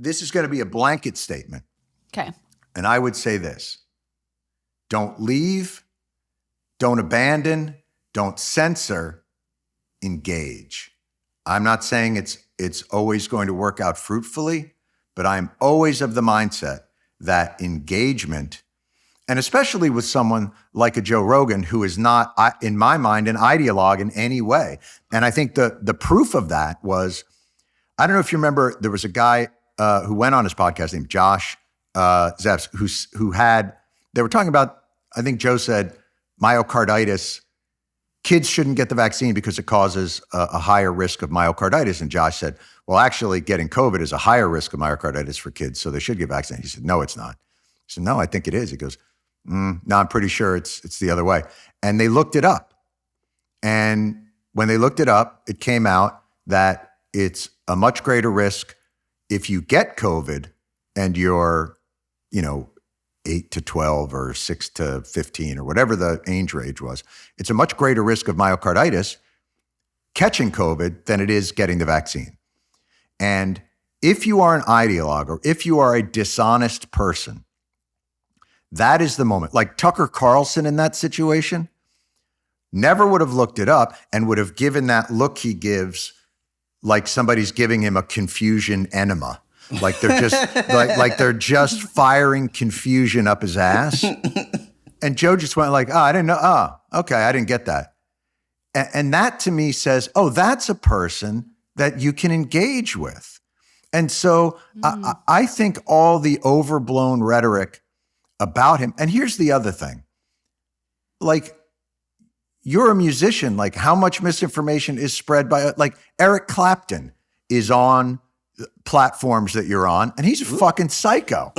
this is going to be a blanket statement. Okay. And I would say this: don't leave, don't abandon, don't censor, engage. I'm not saying it's always going to work out fruitfully, but I'm always of the mindset that engagement, and especially with someone like a Joe Rogan, who is not, in my mind, an ideologue in any way. And I think the proof of that was, I don't know if you remember, there was a guy who went on his podcast named Josh Zepps, who they were talking about, I think Joe said, myocarditis. Kids shouldn't get the vaccine because it causes a higher risk of myocarditis. And Josh said, well, actually getting COVID is a higher risk of myocarditis for kids, so they should get vaccinated. He said, no, it's not. He said, no, I think it is. He goes, no, I'm pretty sure it's the other way. And they looked it up. And when they looked it up, it came out that it's a much greater risk if you get COVID and you're, 8 to 12 or 6 to 15 or whatever the age range was. It's a much greater risk of myocarditis catching COVID than it is getting the vaccine. And if you are an ideologue or if you are a dishonest person, that is the moment. Like Tucker Carlson in that situation never would have looked it up and would have given that look he gives like somebody's giving him a confusion enema. Like they're just like they're just firing confusion up his ass. And Joe just went like, I didn't know. Oh, okay, I didn't get that. And that to me says, oh, that's a person that you can engage with. And so I think all the overblown rhetoric about him, and here's the other thing, like, you're a musician, like how much misinformation is spread by, like Eric Clapton is on platforms that you're on, and he's a fucking psycho.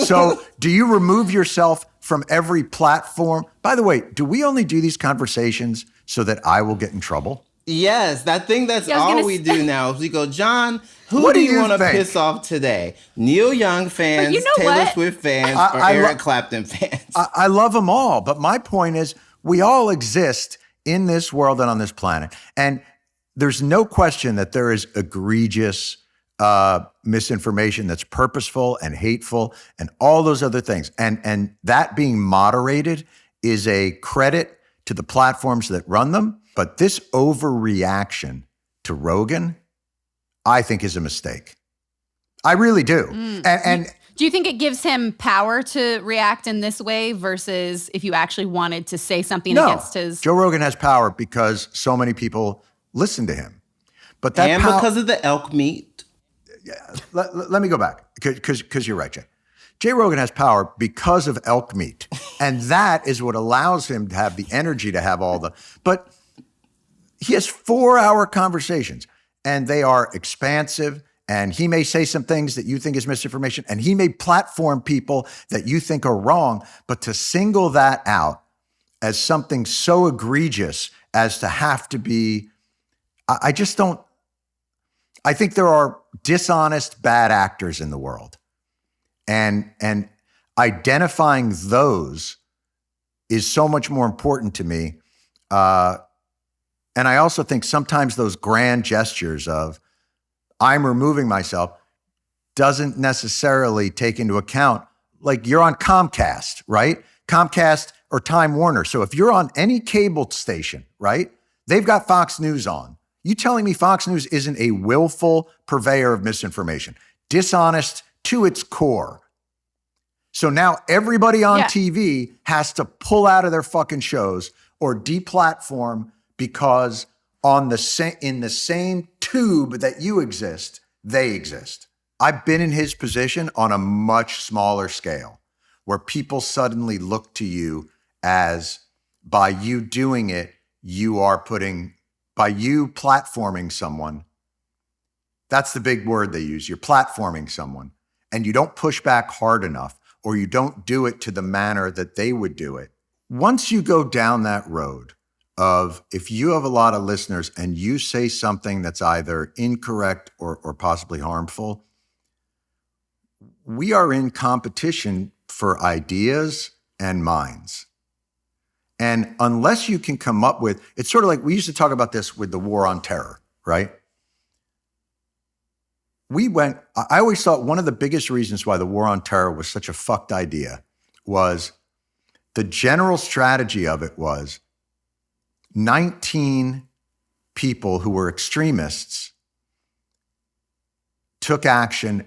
So do you remove yourself from every platform? By the way, do we only do these conversations so that I will get in trouble? Yes, that's all we do now. Is we go, John, who do you want to piss off today? Neil Young fans, Taylor Swift fans, or Eric Clapton fans? I love them all, but my point is we all exist in this world and on this planet. And there's no question that there is egregious misinformation that's purposeful and hateful and all those other things. And that being moderated is a credit to the platforms that run them. But this overreaction to Rogan, I think is a mistake. I really do. And do you think it gives him power to react in this way versus if you actually wanted to say something against his? Joe Rogan has power because so many people listen to him. But that because of the elk meat. Yeah, let me go back because you're right, Jay. Jay Rogan has power because of elk meat. And that is what allows him to have the energy to have but he has 4-hour conversations and they are expansive, and he may say some things that you think is misinformation, and he may platform people that you think are wrong, but to single that out as something so egregious as to have to be, I just don't, I think there are dishonest, bad actors in the world. And identifying those is so much more important to me. And I also think sometimes those grand gestures of I'm removing myself doesn't necessarily take into account, like you're on Comcast, right? Comcast or Time Warner. So if you're on any cable station, right, they've got Fox News on. You telling me Fox News isn't a willful purveyor of misinformation, dishonest to its core. So now everybody on TV has to pull out of their fucking shows or deplatform because in the same tube that you exist, they exist. I've been in his position on a much smaller scale where people suddenly look to you as, by you doing it, by you platforming someone, that's the big word they use, you're platforming someone, and you don't push back hard enough, or you don't do it to the manner that they would do it. Once you go down that road of, if you have a lot of listeners and you say something that's either incorrect or possibly harmful, we are in competition for ideas and minds. And unless you can come up with, it's sort of like, we used to talk about this with the war on terror, right? I always thought one of the biggest reasons why the war on terror was such a fucked idea was the general strategy of it was 19 people who were extremists took action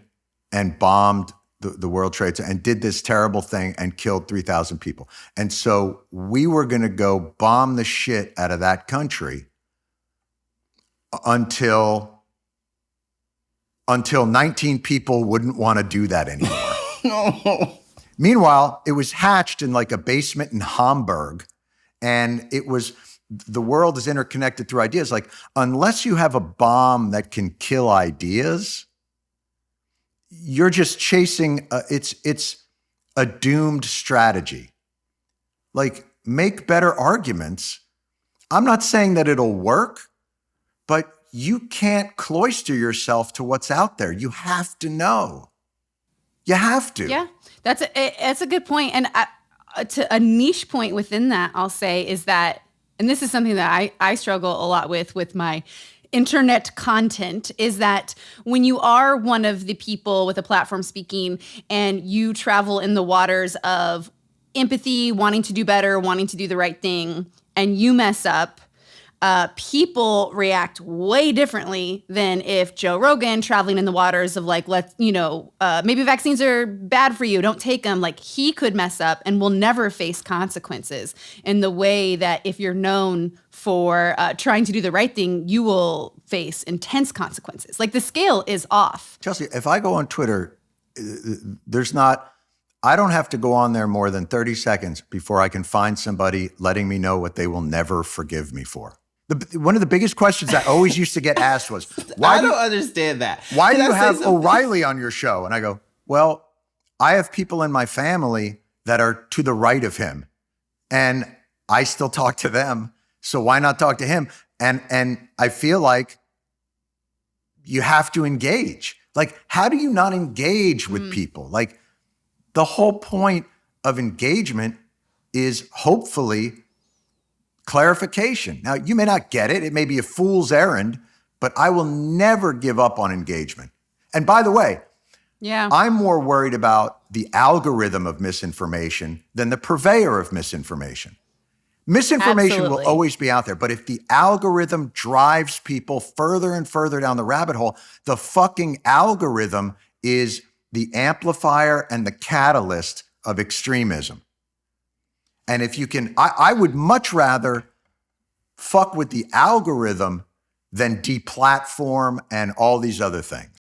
and bombed the World Trade Center and did this terrible thing and killed 3,000 people. And so we were going to go bomb the shit out of that country until 19 people wouldn't want to do that anymore. No. Meanwhile, it was hatched in like a basement in Hamburg, and the world is interconnected through ideas. Like, unless you have a bomb that can kill ideas, you're just chasing, it's a doomed strategy. Like, make better arguments. I'm not saying that it'll work, but you can't cloister yourself to what's out there. You have to know. You have to. Yeah, that's a good point. And to a niche point within that, I'll say is that, and this is something that I struggle a lot with my internet content, is that when you are one of the people with a platform speaking and you travel in the waters of empathy, wanting to do better, wanting to do the right thing, and you mess up, people react way differently than if Joe Rogan traveling in the waters of like, maybe vaccines are bad for you, don't take them. Like, he could mess up and will never face consequences in the way that if you're known for trying to do the right thing, you will face intense consequences. Like, the scale is off. Chelsea, if I go on Twitter, I don't have to go on there more than 30 seconds before I can find somebody letting me know what they will never forgive me for. One of the biggest questions I always used to get asked was, I don't understand that. Why do you have O'Reilly on your show? And I go, well, I have people in my family that are to the right of him, and I still talk to them. So why not talk to him? And I feel like you have to engage. Like, how do you not engage with people? Like, the whole point of engagement is hopefully clarification. Now, you may not get it. It may be a fool's errand, but I will never give up on engagement. And by the way, I'm more worried about the algorithm of misinformation than the purveyor of misinformation. Misinformation will always be out there, but if the algorithm drives people further and further down the rabbit hole, the fucking algorithm is the amplifier and the catalyst of extremism. And if you can, I would much rather fuck with the algorithm than deplatform and all these other things.